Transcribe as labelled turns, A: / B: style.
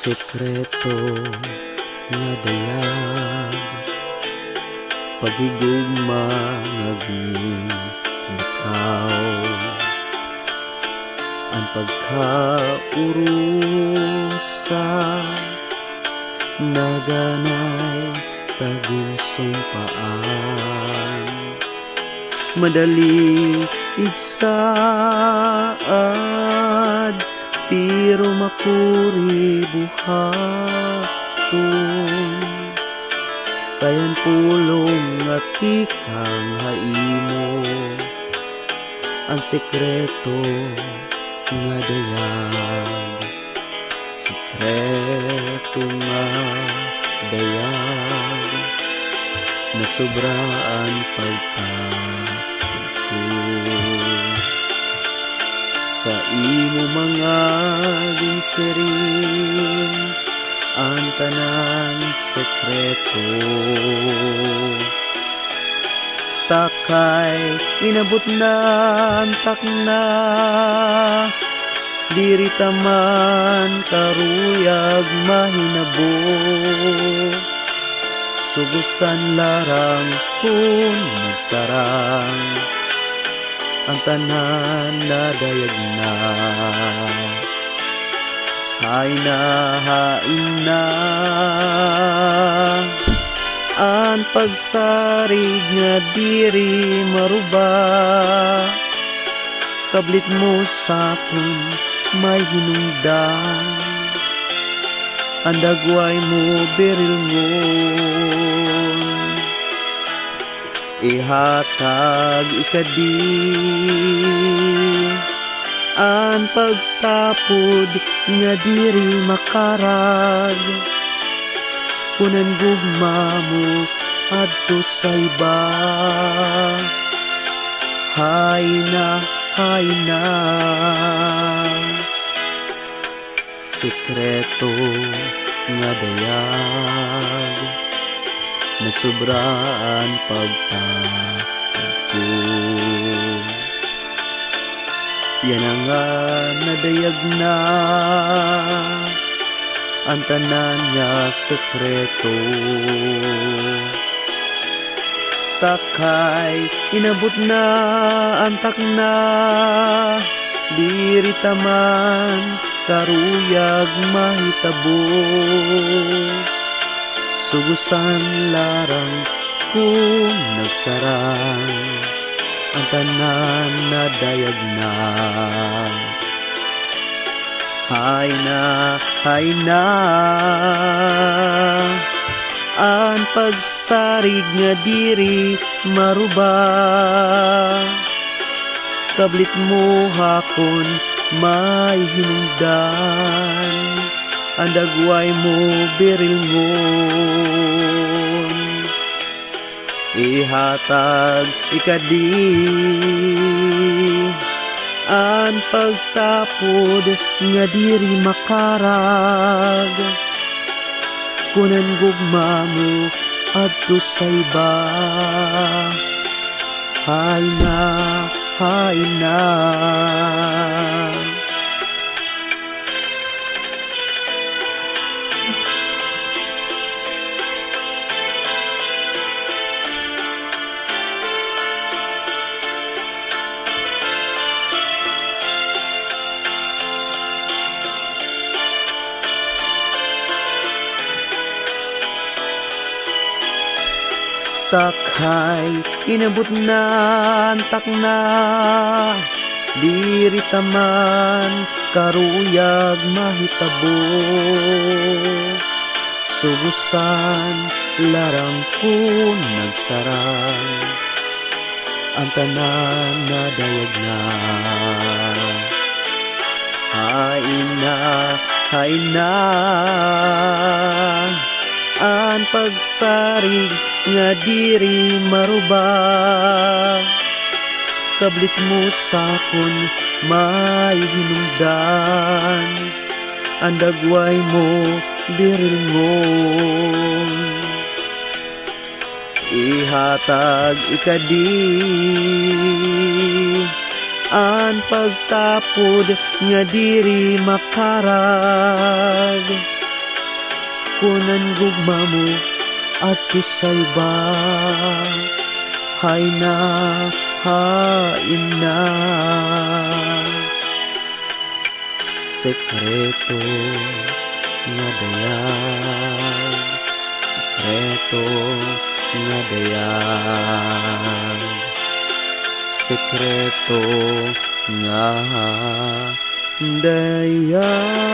A: Sekreto nga dayag, pagigugma ngaging likaw, ang pagkaurusa naganay taging sumpaan, madali igsaad pero makuri buhaton, kayan pulong at ikang haimo ang sekreto nga dayag. Sekreto nga dayag, nagsobraan pagtapid ko sa imo mga ginsiring, ang tanan sekreto. Takay inabot na antak na, diri taman karuyag mahinabo, sugusan larang kung nagsarang, ang tanan nadayag na. Hain na ang pagsarig nga diri maruba, kablit mo sakon may hinungdan, ang dagway mo berilngon, ihatag ikadi ang pagtapod nga diri makarag, kunan gugma mo adto sa iba. Hayna sekreto nga dayag, nagsobraan pagtapod ko. Yan ang nga nadayag na ang tanan nga sekreto. Takay inabot na antak na, diri taman karuyag mahitabo, sugusan larang kung nagsarang, ang tanan nadayag na. Hay na ang pagsarig nga diri maruba, kablit mo hakon may hinungdan, ang dagway mo berilngon, ihatag ikadi ang pagtapod nga diri makarag, kunan gugma mo adto sa iba. Hayna takay inabot na antak na, diri taman karuyag mahitabo, sugusan larang kung nagsarang, ang tanan nadayag na. Hain na ang pagsarig nga diri maruba, kablit mo sakon may hinungdan, ang dagway mo berilngon, ihatag ikadi an pagtapod nga diri makarag kunan gugma mo adto sa iba. Hay na, hain na. Sekreto nga dayag, sekreto nga dayag, sekreto nga dayag.